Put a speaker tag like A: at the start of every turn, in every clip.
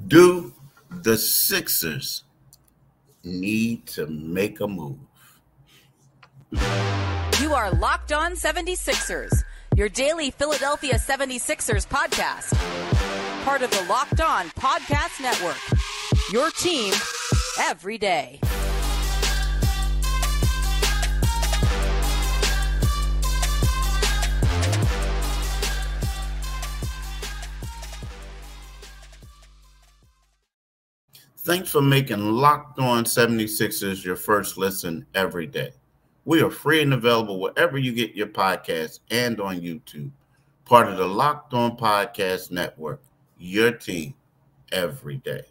A: Do the Sixers need to make a move?
B: You are Locked On 76ers, your daily Philadelphia 76ers podcast. Part of the Locked On Podcast Network, your team every day.
A: Thanks for making Locked On 76ers your first listen every day. We are free and available wherever you get your podcasts and on YouTube. Part of the Locked On Podcast Network, your team every day.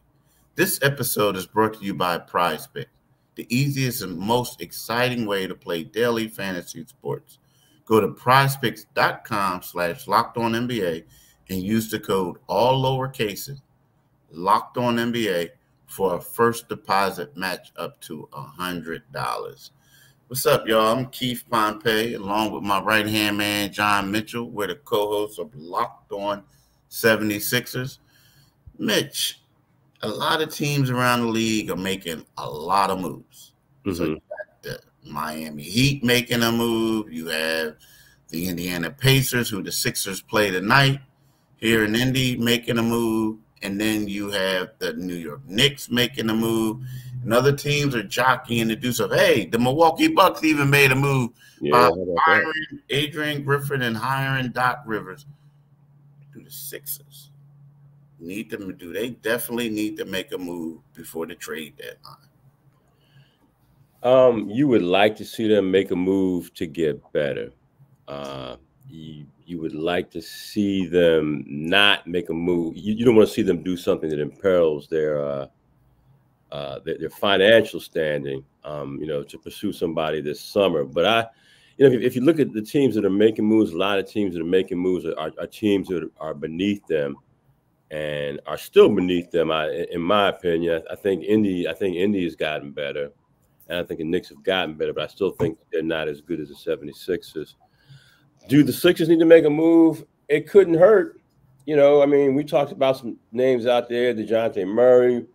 A: This episode is brought to you by PrizePicks, the easiest and most exciting way to play daily fantasy sports. Go to prizepicks.com/LockedOnNBA and use the code all lowercase LockedOnNBA for a first deposit match up to $100. What's up, y'all? I'm Keith Pompey, along with my right-hand man, John Mitchell. We're the co-hosts of Locked On 76ers. Mitch, a lot of teams around the league are making a lot of moves. So you got the Miami Heat making a move. You have the Indiana Pacers, who the Sixers play tonight, here in Indy, making a move. And then you have the New York Knicks making a move. And other teams are jockeying to do something. Hey, the Milwaukee Bucks even made a move by hiring Adrian Griffin and hiring Doc Rivers. Do the Sixers need to do? They definitely need to make a move before the trade deadline.
C: You would like to see them make a move to get better. You would like to see them not make a move. You don't want to see them do something that imperils their financial standing, to pursue somebody this summer. But if you look at the teams that are making moves, a lot of teams that are making moves are teams that are beneath them and are still beneath them. In my opinion, I think Indy has gotten better, and I think the Knicks have gotten better, but I still think they're not as good as the 76ers. Do the Sixers need to make a move? It couldn't hurt. We talked about some names out there, DeJounte Murray,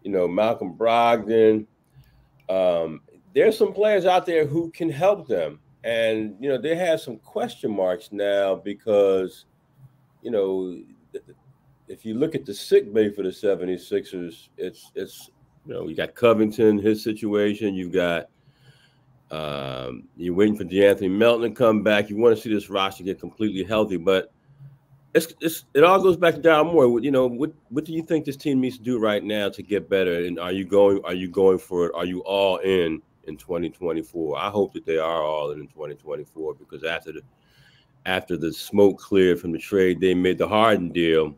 C: Malcolm Brogdon. There's some players out there who can help them. And, they have some question marks now because, if you look at the sick bay for the 76ers, it's you got Covington, his situation. You've got you're waiting for DeAnthony Melton to come back. You want to see this roster get completely healthy, but it all goes back to Daryl Morey. What do you think this team needs to do right now to get better? And are you going for it? Are you all in 2024? I hope that they are all in 2024 because after the smoke cleared from the trade they made, the Harden deal,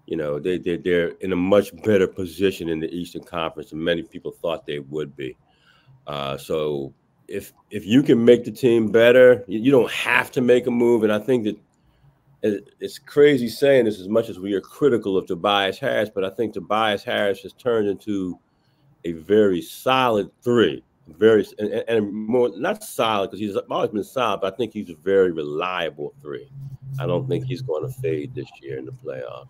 C: they're in a much better position in the Eastern Conference than many people thought they would be. So if you can make the team better, you don't have to make a move. And I think that it's crazy saying this as much as we are critical of Tobias Harris, but I think Tobias Harris has turned into a very solid three, and more not solid because he's always been solid, but I think he's a very reliable three. I don't think he's going to fade this year in the playoffs.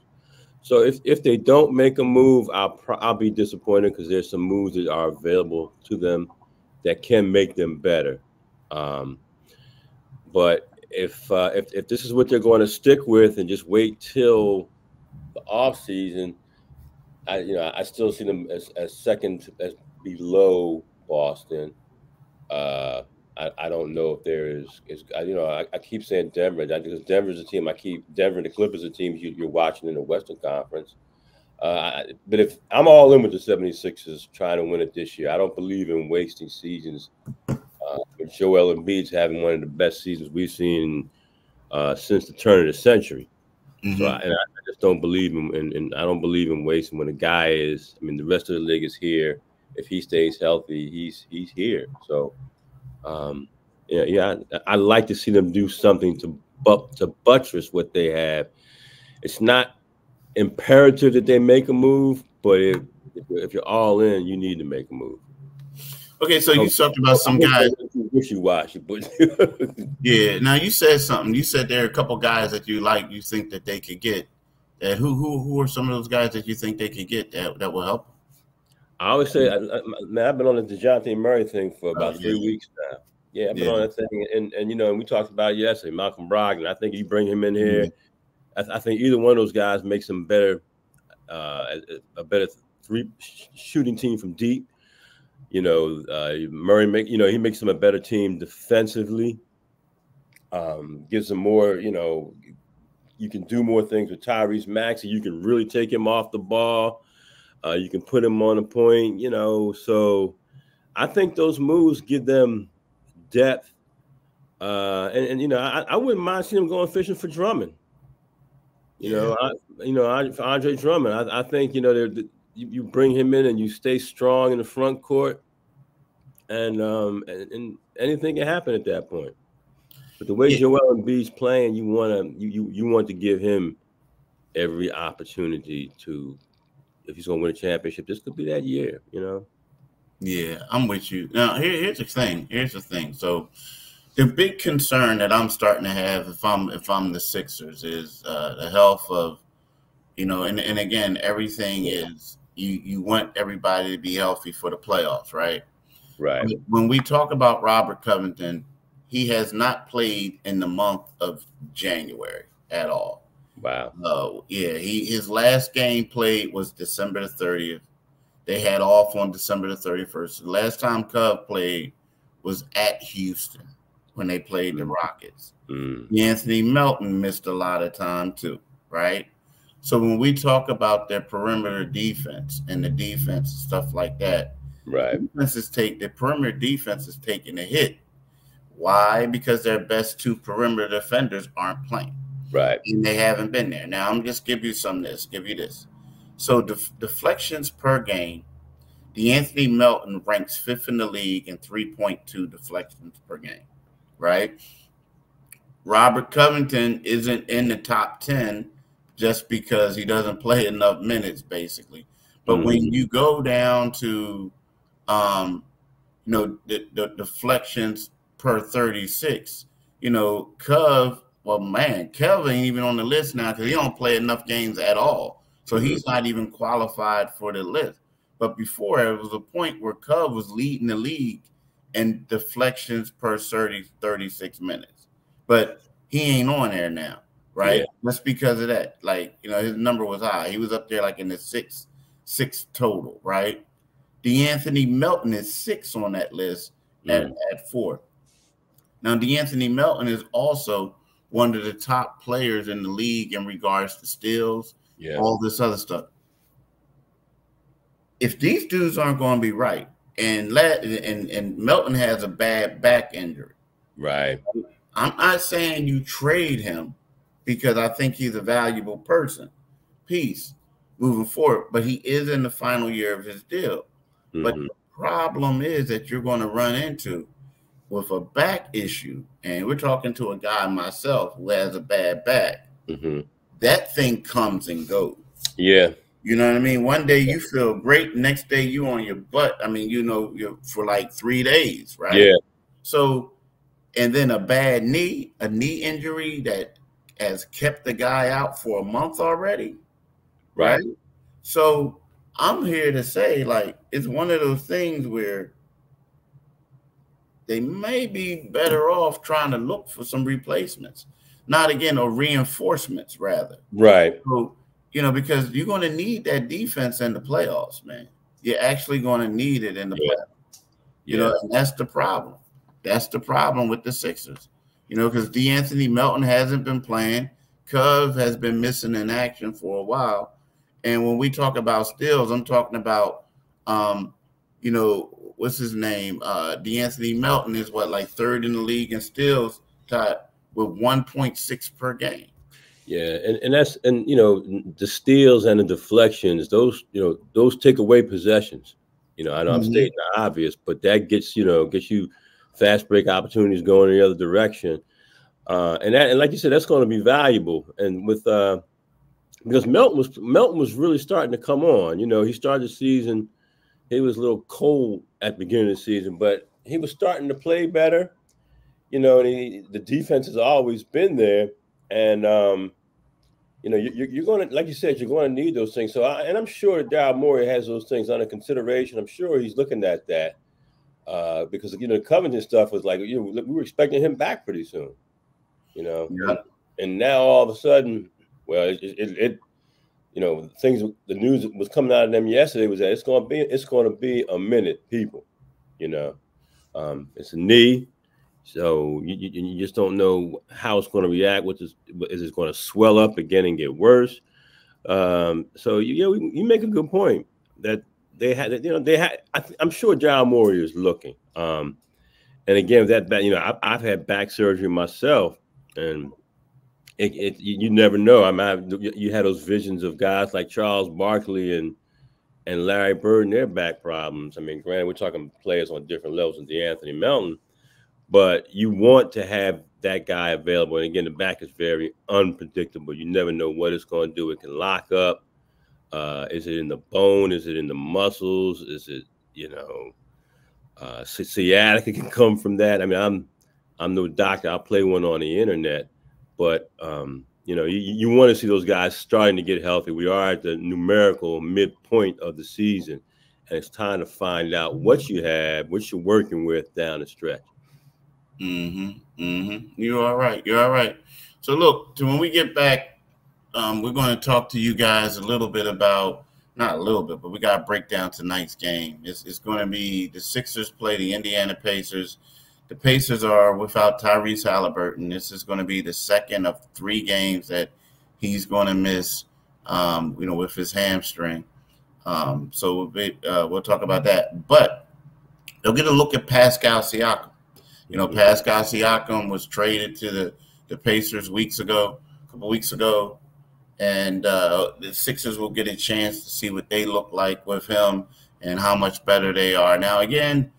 C: So if they don't make a move, I'll be disappointed because there's some moves that are available to them that can make them better. But if this is what they're going to stick with and just wait till the offseason, I still see them as second, as below Boston. I don't know if there is I keep saying Denver because Denver's a team. Denver and the Clippers are teams you're watching in the Western Conference. But if I'm all in with the 76ers trying to win it this year, I don't believe in wasting seasons. Joel Embiid's having one of the best seasons we've seen since the turn of the century. So I just don't believe in I don't believe in wasting when a guy is. I mean, the rest of the league is here. If he stays healthy, he's here. So I like to see them do something to buttress what they have. It's not imperative that they make a move, but if you're all in, you need to make a move.
A: Okay, so you talked about some guys.
C: Wishy-washy, but
A: yeah. Now you said something. You said there are a couple guys that you like. You think that they could get And who are some of those guys that you think they could get that will help?
C: I always say, man, I've been on the DeJounte Murray thing for about 3 weeks now. Yeah, I've been on that thing, and you know, and we talked about it yesterday, Malcolm Brogdon. I think you bring him in here. I think either one of those guys makes them better, a better shooting team from deep. You know, Murray he makes them a better team defensively. Gives them more, you know, you can do more things with Tyrese Maxey. You can really take him off the ball. You can put him on a point, you know. So I think those moves give them depth. And you know, I wouldn't mind seeing them going fishing for Drummond. For Andre Drummond, I think, you know, you bring him in and you stay strong in the front court, and anything can happen at that point. But the way Joel Embiid's playing, you want to give him every opportunity to, if he's going to win a championship, this could be that year, you know?
A: Yeah, I'm with you. Now, here's the thing. So the big concern that I'm starting to have if I'm the Sixers is the health of, you know, and again, everything is you want everybody to be healthy for the playoffs, right?
C: Right.
A: When we talk about Robert Covington, he has not played in the month of January at all.
C: Wow.
A: His last game played was December the 30th. They had off on December the 31st. The last time Cov played was at Houston when they played the Rockets. Anthony Melton missed a lot of time too, right? So when we talk about their perimeter defense and the defense and stuff like that,
C: right,
A: the perimeter defense is taking a hit. Why? Because their best two perimeter defenders aren't playing.
C: Right.
A: And they haven't been there. Now, I'm just give you this. So deflections per game, Anthony Melton ranks 5th in the league in 3.2 deflections per game, right? Robert Covington isn't in the top 10 just because he doesn't play enough minutes, basically. But when you go down to, the deflections per 36, you know, Kev ain't even on the list now because he don't play enough games at all. So he's not even qualified for the list. But before, there was a point where Kev was leading the league in deflections per 36 minutes. But he ain't on there now, right? Yeah. Just because of that. Like, you know, his number was high. He was up there like in the six total, right? Anthony Melton is 6 on that list at 4. Now, Anthony Melton is also one of the top players in the league in regards to steals, all this other stuff. If these dudes aren't going to be right, and Melton has a bad back injury,
C: right?
A: I'm not saying you trade him because I think he's a valuable piece moving forward, but he is in the final year of his deal. But the problem is that you're going to run into with a back issue, and we're talking to a guy myself who has a bad back. That thing comes and goes.
C: Yeah.
A: You know what I mean? One day you feel great, next day you on your butt. I mean, you know, you're for like 3 days, right?
C: Yeah.
A: So, and then a knee injury that has kept the guy out for a month already, right? So I'm here to say, like, it's one of those things where they may be better off trying to look for some replacements, or reinforcements rather.
C: Right.
A: So, you know, because you're going to need that defense in the playoffs, man. You're actually going to need it in the playoffs. You know, and that's the problem. That's the problem with the Sixers. You know, because Anthony Melton hasn't been playing. Cove has been missing in action for a while. And when we talk about steals, I'm talking about, you know, what's his name? Anthony Melton is like 3rd in the league in steals, tied with 1.6 per game.
C: Yeah, and you know, the steals and the deflections, those take away possessions. You know, I know I'm stating the obvious, but that gets you fast break opportunities going in the other direction. And like you said, that's going to be valuable. And with because Melton was really starting to come on. You know, he started the season, he was a little cold at the beginning of the season, but he was starting to play better. You know, and the defense has always been there. And you know, you're going to, like you said, you're going to need those things. So, and I'm sure Daryl Morey has those things under consideration. I'm sure he's looking at that because, you know, the Covington stuff was like, you know, we were expecting him back pretty soon, you know, and now all of a sudden, well, it you know, the news was coming out of them yesterday was that it's going to be a minute, people, you know, it's a knee. So you just don't know how it's going to react. Is it going to swell up again and get worse? So you make a good point that I'm sure John Morey is looking. And again, that you know, I've had back surgery myself, and you never know. You had those visions of guys like Charles Barkley and Larry Bird and their back problems. I mean, granted, we're talking players on different levels than DeAnthony Melton. But you want to have that guy available. And again, the back is very unpredictable. You never know what it's going to do. It can lock up. Is it in the bone? Is it in the muscles? Is it, you know, sciatica can come from that. I mean, I'm no doctor. I'll play one on the internet. But, you know, you want to see those guys starting to get healthy. We are at the numerical midpoint of the season. And it's time to find out what you have, what you're working with down the stretch.
A: You're all right. You're all right. So look, when we get back, we're going to talk to you guys a little bit about, not a little bit, but we got to break down tonight's game. It's going to be the Sixers play the Indiana Pacers. The Pacers are without Tyrese Halliburton. This is going to be the second of 3 games that he's going to miss, you know, with his hamstring. So we'll talk about that. But they'll get a look at Pascal Siakam. You know, Pascal Siakam was traded to the Pacers a couple weeks ago, and the Sixers will get a chance to see what they look like with him and how much better they are. Now, again,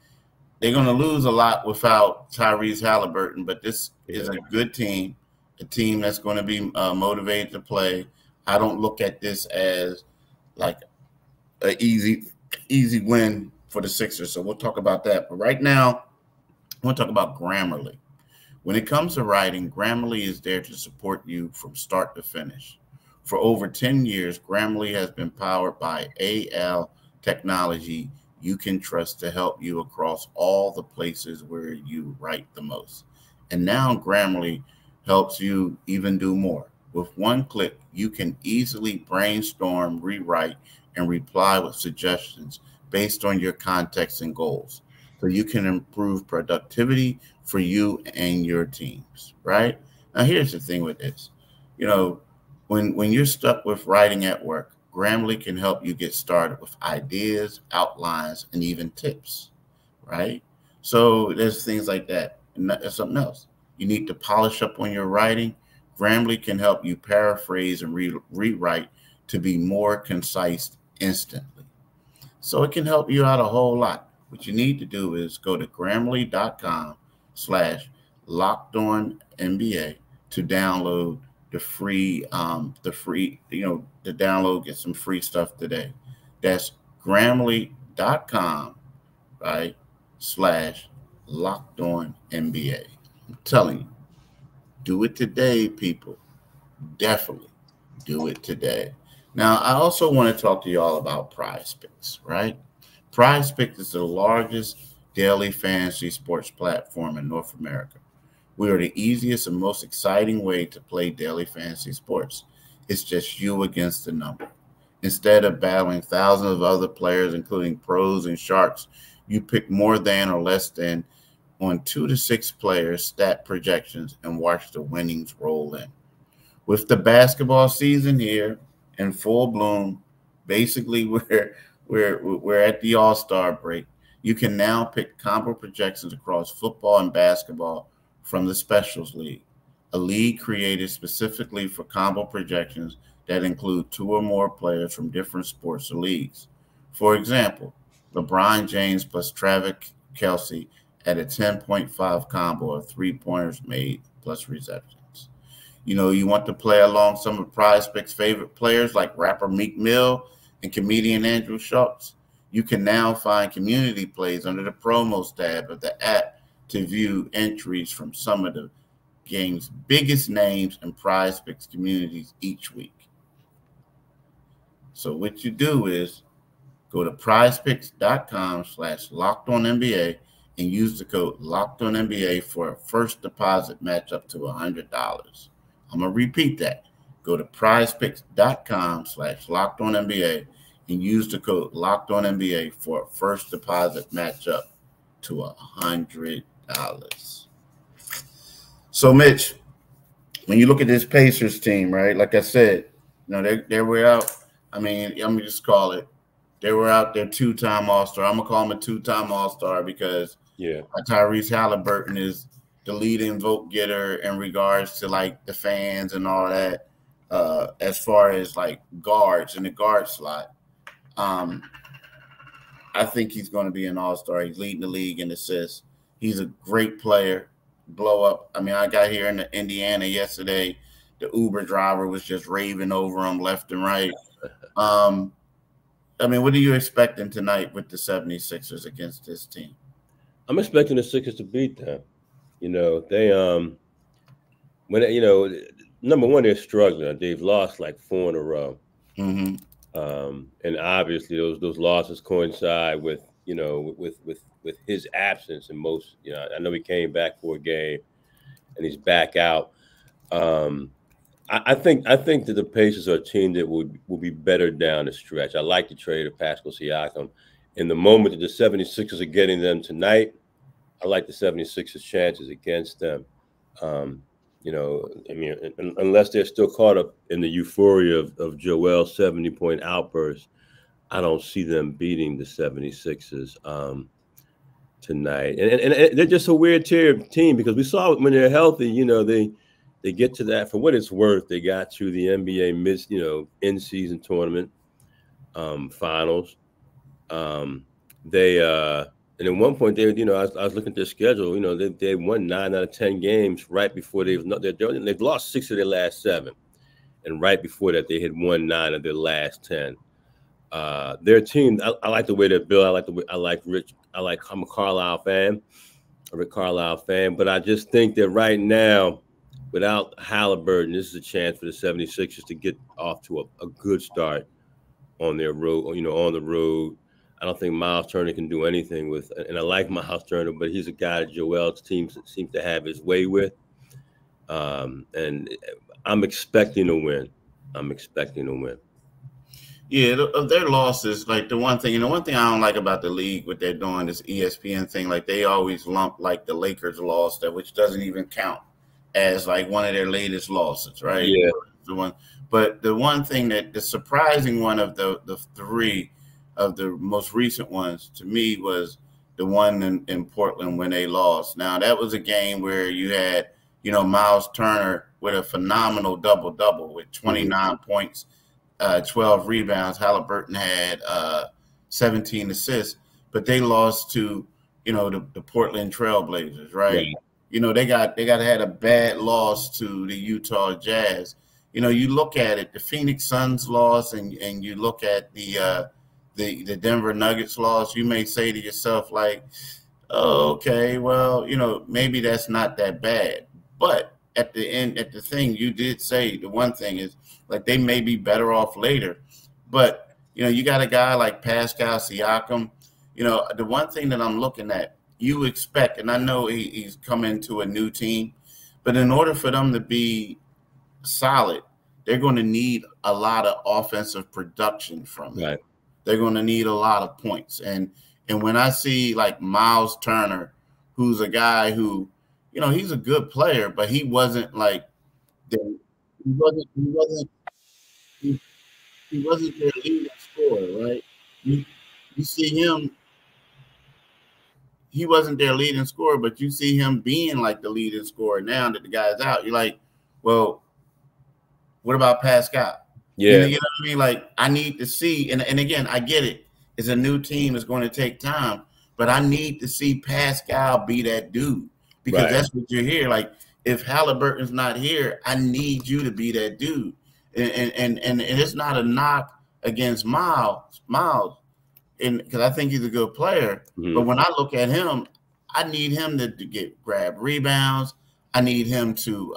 A: they're going to lose a lot without Tyrese Halliburton, but this is a good team, a team that's going to be motivated to play. I don't look at this as like an easy win for the Sixers, so we'll talk about that. But right now, I want to talk about Grammarly. When it comes to writing, Grammarly is there to support you from start to finish. For over 10 years, Grammarly has been powered by AL technology you can trust to help you across all the places where you write the most. And now Grammarly helps you even do more. With one click, you can easily brainstorm, rewrite, and reply with suggestions based on your context and goals. So you can improve productivity for you and your teams, right? Now, here's the thing with this. You know, when you're stuck with writing at work, Grammarly can help you get started with ideas, outlines, and even tips, right? So there's things like that. And that's something else. You need to polish up on your writing. Grammarly can help you paraphrase and rewrite to be more concise instantly. So it can help you out a whole lot. What you need to do is go to Grammarly.com/LockedOnNBA to download the free, to download, get some free stuff today. That's Grammarly.com, right, /LockedOnNBA. I'm telling you, do it today, people. Definitely do it today. Now, I also want to talk to y'all about PrizePicks, right? PrizePicks is the largest daily fantasy sports platform in North America. We are the easiest and most exciting way to play daily fantasy sports. It's just you against the number. Instead of battling thousands of other players, including pros and sharks, you pick more than or less than on 2 to 6 players, stat projections, and watch the winnings roll in. With the basketball season here in full bloom, basically we're at the All-Star break. You can now pick combo projections across football and basketball from the Specials League, a league created specifically for combo projections that include 2 or more players from different sports or leagues. For example, LeBron James plus Travis Kelce at a 10.5 combo of 3-pointers made plus receptions. You know, you want to play along some of PrizePicks' favorite players like rapper Meek Mill and comedian Andrew Schultz. You can now find community plays under the promos tab of the app to view entries from some of the game's bigged names and PrizePicks communities each week. So what you do is go to PrizePicks.com/LockedOnNBA and use the code LockedOnNBA for a first deposit match up to $100. I'm going to repeat that. Go to PrizePicks.com/LockedOnNBA and use the code LockedOnNBA for a first deposit match up to $100. So, Mitch, when you look at this Pacers team, right, like I said, they were out. I mean, I'm going to just call it. They were out there two-time All-Star. I'm going to call him a two-time All-Star because Tyrese Halliburton is the leading vote getter in regards to, like, the fans and all that as far as, like, guards in the guard slot. I think he's going to be an All-Star. He's leading the league in assists. He's a great player. Blow up. I mean, I got here in Indiana yesterday. The Uber driver was just raving over him left and right. I mean, what are you expecting tonight with the 76ers against this team?
C: I'm expecting the Sixers to beat them. They number one, they're struggling. They've lost like 4 in a row.
A: Mm-hmm.
C: And obviously those losses coincide with his absence in most. I know he came back for a game and he's back out. I think that the Pacers are a team that will be better down the stretch. I like the trade of Pascal Siakam. In the moment that the 76ers are getting them tonight, I like the 76ers' chances against them. I mean, unless they're still caught up in the euphoria of Joel's 70-point outburst, I don't see them beating the 76ers tonight. And they're just a weird team because we saw when they're healthy, they get to that. For what it's worth, they got to the NBA in-season tournament finals. And at one point, I was looking at their schedule. They won 9 out of 10 games right before they've lost 6 of their last 7, and right before that, they had won 9 of their last 10. Their team, I like the way they're built. I'm a Carlisle fan, a Rick Carlisle fan, but I just think that right now, without Halliburton, this is a chance for the 76ers to get off to a good start on their road. On the road. I don't think Miles Turner can do anything with, and I like Miles Turner, but he's a guy that Joel's team seems to have his way with. And I'm expecting a win.
A: Yeah, their losses, like the one thing I don't like about the league, what they're doing, this ESPN thing, like they always lump like the Lakers loss, which doesn't even count as like one of their latest losses, right?
C: Yeah.
A: But the one thing the surprising one of the 3 of the most recent ones to me was the one in Portland when they lost. Now that was a game where you had, Miles Turner with a phenomenal double-double with 29 points, 12 rebounds. Halliburton had 17 assists, but they lost to, the Portland Trailblazers, right? Yeah. They had a bad loss to the Utah Jazz. You look at it, the Phoenix Suns loss, and you look at the Denver Nuggets loss, you may say to yourself, like, oh, okay, well, maybe that's not that bad. But at the thing you did say, the one thing is, like, they may be better off later. But, you got a guy like Pascal Siakam. The one thing that I'm looking at, you expect, and I know he's come into a new team, but in order for them to be solid, they're going to need a lot of offensive production from him. Right. They're going to need a lot of points. And when I see like Miles Turner, who's a guy who, he's a good player, but he wasn't like he wasn't their leading scorer, right? You see him, he wasn't their leading scorer, but you see him being like the leading scorer now that the guy's out. You're like, well, what about Pascal?
C: Yeah.
A: You know what I mean? Like, I need to see, and again, I get it. It's a new team. It's going to take time. But I need to see Pascal be that dude because that's what you're here. Like, if Halliburton's not here, I need you to be that dude. And it's not a knock against Miles, because I think he's a good player. Mm-hmm. But when I look at him, I need him to grab rebounds. I need him to,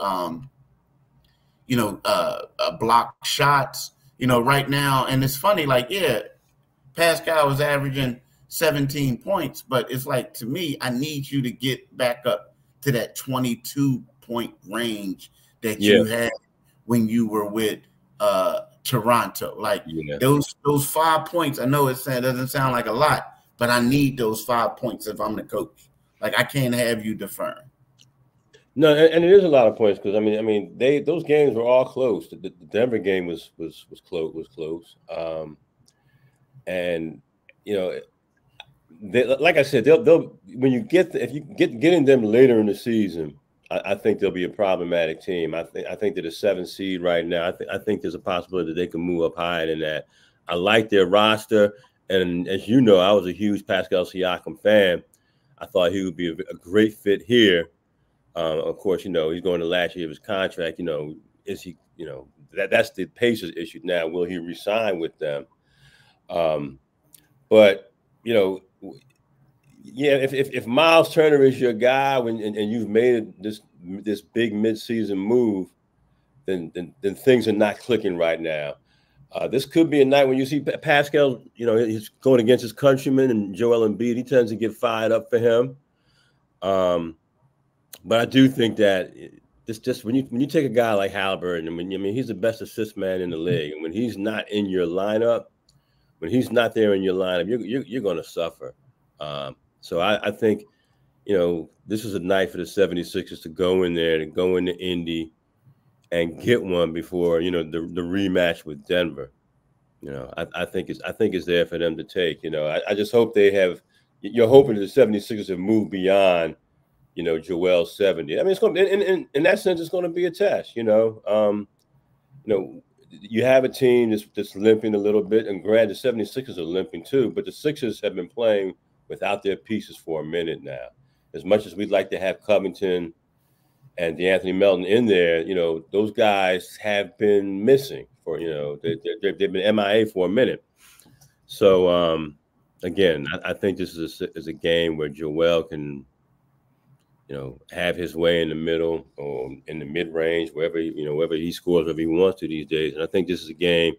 A: block shots. Right now, and it's funny, like, yeah, Pascal was averaging 17 points, but it's like, to me, I need you to get back up to that 22-point range that you had when you were with Toronto. Like those 5 points, I know it doesn't sound like a lot, but I need those 5 points if I'm the coach. Like, I can't have you deferring.
C: No, and it is a lot of points because I mean those games were all close. The Denver game was close. And like I said, they'll when you if you getting them later in the season, I think they'll be a problematic team. I think they're the 7th seed right now. I think there's a possibility that they can move up higher than that. I like their roster, and as you know, I was a huge Pascal Siakam fan. I thought he would be a great fit here. Of course, he's going to last year of his contract. Is he? That's the Pacers issue now. Will he resign with them? But if Miles Turner is your guy and you've made this big midseason move, then things are not clicking right now. This could be a night when you see Pascal. He's going against his countryman and Joel Embiid. He tends to get fired up for him. But I do think that just when you take a guy like Halliburton, he's the best assist man in the league, and when he's not in your lineup, you're going to suffer. So I think, this is a night for the 76ers to go in there, to go into Indy and get one before, the rematch with Denver. I think it's there for them to take. I just hope you're hoping that the 76ers have moved beyond, Joel's 70. It's going to, in that sense, it's going to be a test. You have a team that's limping a little bit, and granted, the 76ers are limping too, but the Sixers have been playing without their pieces for a minute now. As much as we'd like to have Covington and DeAnthony Melton in there, those guys have been missing for, they've been MIA for a minute. So, again, I think this is a game where Joel can, have his way in the middle or in the mid-range, wherever he scores, wherever he wants to these days. And I think this is a game,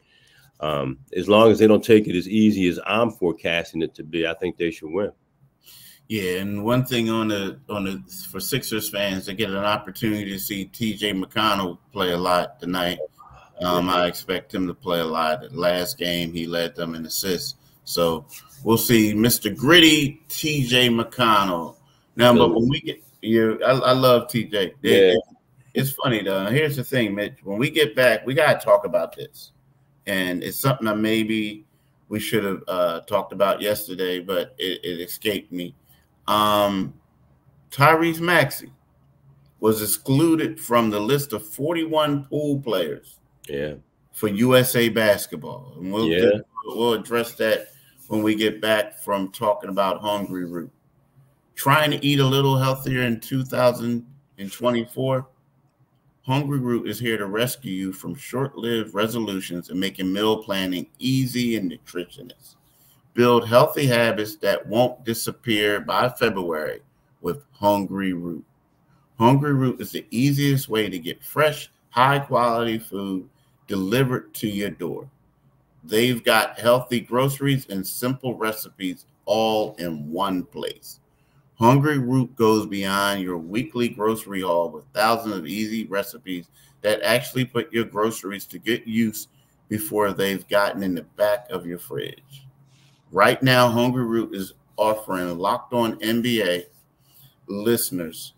C: as long as they don't take it as easy as I'm forecasting it to be, I think they should win.
A: Yeah, and one thing for Sixers fans, they get an opportunity to see T.J. McConnell play a lot tonight. I expect him to play a lot. The last game, he led them in assists. So we'll see Mr. Gritty T.J. McConnell. Now, but when we get I love TJ. It's funny though. Here's the thing, Mitch. When we get back, we gotta talk about this, and it's something that maybe we should have talked about yesterday, but it escaped me. Tyrese Maxey was excluded from the list of 41 pool players. For USA basketball, and we'll address that when we get back from talking about Hungry Root. Trying to eat a little healthier in 2024, Hungry Root is here to rescue you from short-lived resolutions and making meal planning easy and nutritious. Build healthy habits that won't disappear by February with Hungry Root. Hungry Root is the easiest way to get fresh, high-quality food delivered to your door. They've got healthy groceries and simple recipes all in one place. Hungry Root goes beyond your weekly grocery haul with thousands of easy recipes that actually put your groceries to good use before they've gotten in the back of your fridge. Right now, Hungry Root is offering Locked On NBA listeners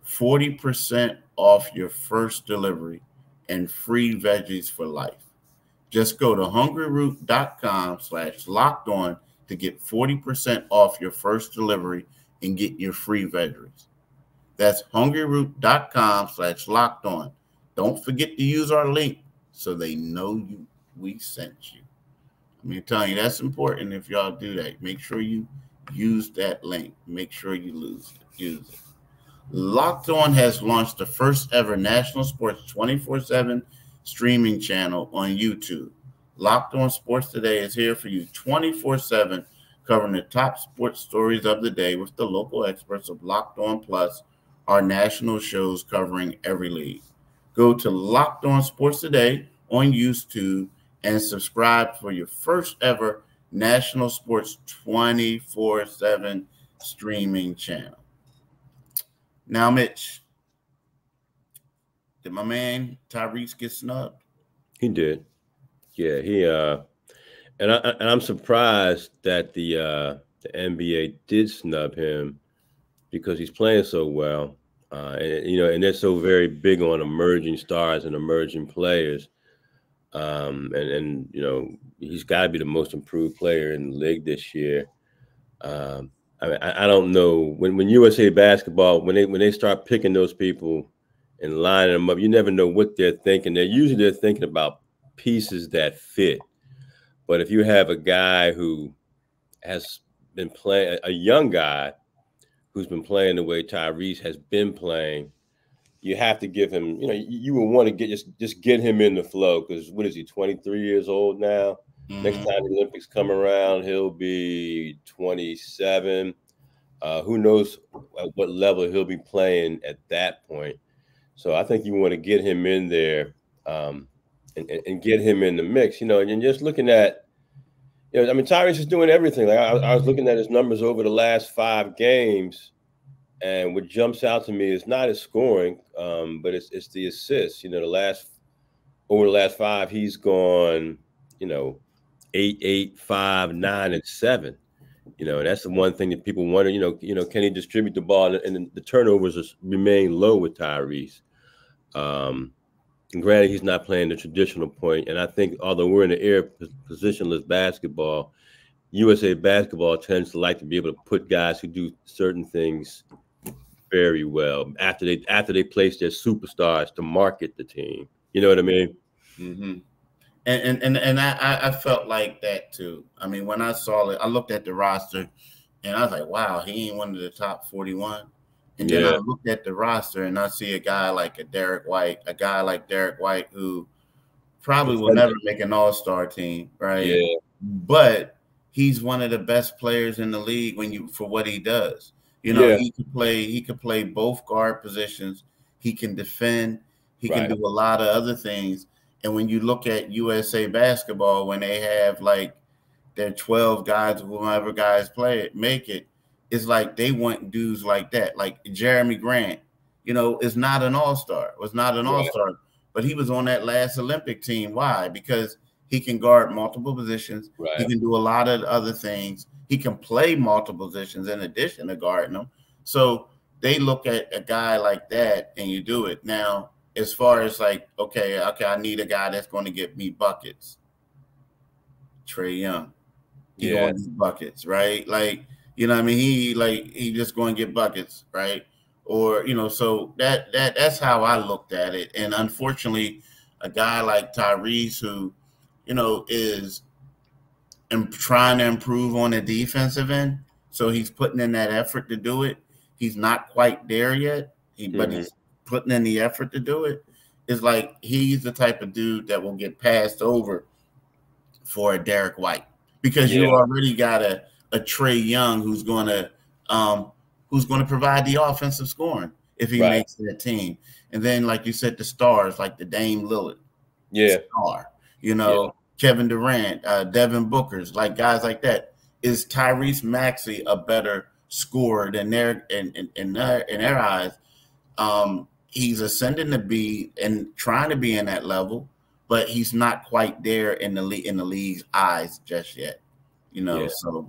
A: 40% off your first delivery and free veggies for life. Just go to hungryroot.com/lockedon to get 40% off your first delivery and get your free veggies. That's hungryroot.com/lockedon. Don't forget to use our link so they know we sent you. I'm telling you, that's important. If y'all do that, make sure you use that link. Make sure you use it. Locked On has launched the first ever national sports 24/7 streaming channel on YouTube. Locked On Sports Today is here for you 24/7, covering the top sports stories of the day with the local experts of Locked On Plus, our national shows covering every league. Go to Locked On Sports Today on YouTube and subscribe for your first ever national sports 24/7 streaming channel. Now, Mitch, did my man Tyrese get snubbed?
C: He did. Yeah, and I'm surprised that the NBA did snub him because he's playing so well. And they're so very big on emerging stars and emerging players. And he's got to be the most improved player in the league this year. I don't know when USA Basketball when they start picking those people and lining them up, you never know what they're thinking. They're thinking about pieces that fit. But if you have a guy who has been playing, a young guy who's been playing the way Tyrese has been playing, you have to give him, you would want to just get him in the flow because what is he, 23 years old now? Mm-hmm. Next time the Olympics come around, he'll be 27. Who knows at what level he'll be playing at that point. So I think you want to get him in there and get him in the mix, and just looking at, Tyrese is doing everything. Like I was looking at his numbers over the last 5 games, and what jumps out to me is not his scoring, but it's the assists. Over the last 5, he's gone, 8, 8, 5, 9, and 7. And that's the one thing that people wonder. Can he distribute the ball? And the turnovers remain low with Tyrese. And granted, he's not playing the traditional point. And I think although we're in the era of positionless basketball, USA Basketball tends to like to be able to put guys who do certain things very well after they place their superstars to market the team. You know what I mean?
A: Mm-hmm. And I felt like that too. I mean, when I saw it, I looked at the roster and I was like, wow, he ain't one of the top 41. And then I looked at the roster and I see a guy like Derek White who probably will never make an all-star team, right? Yeah. But he's one of the best players in the league for what he does. He could play both guard positions. He can defend. He can do a lot of other things. And when you look at USA Basketball, when they have like their 12 guys, whoever guys make it, it's like they want dudes like that. Like Jeremy Grant, is not an all-star. Was not an all-star, but he was on that last Olympic team. Why? Because he can guard multiple positions. Right. He can do a lot of other things. He can play multiple positions in addition to guarding them. So they look at a guy like that and you do it. Now, as far as like, okay, I need a guy that's going to get me buckets. Trae Young. He's going to get buckets, right? Like, what I mean? He just going to get buckets, right? Or, so that's how I looked at it. And unfortunately, a guy like Tyrese who, is trying to improve on the defensive end. So he's putting in that effort to do it. He's not quite there yet, but he's putting in the effort to do it. It's like he's the type of dude that will get passed over for a Derek White because you already got a Trae Young who's going to provide the offensive scoring if he makes that team. And then, like you said, the stars like the Dame Lillard, star, Kevin Durant, Devin Booker's, like guys like that. Is Tyrese Maxey a better scorer than in their eyes? He's ascending to be and trying to be in that level, but he's not quite there in the league's eyes just yet. So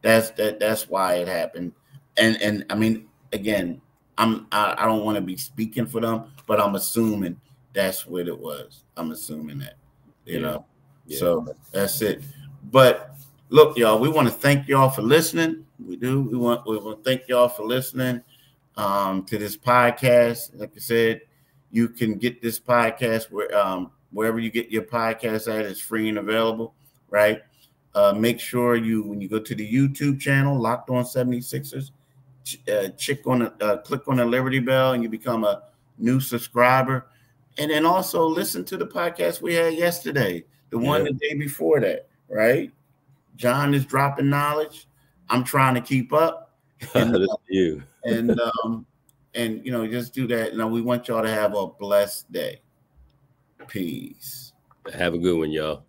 A: that's why it happened. And I mean, again, I don't want to be speaking for them, but I'm assuming that's what it was. I'm assuming that, So that's it. But look, y'all, we want to thank y'all for listening. We do. We want to thank y'all for listening to this podcast. Like I said, you can get this podcast wherever you get your podcast at. It's free and available, right? Make sure when you go to the YouTube channel, Locked On 76ers, click on the Liberty Bell and you become a new subscriber. And then also listen to the podcast we had yesterday, the one the day before that, right? John is dropping knowledge. I'm trying to keep up. And,
C: you.
A: And, just do that. Now, we want y'all to have a blessed day. Peace.
C: Have a good one, y'all.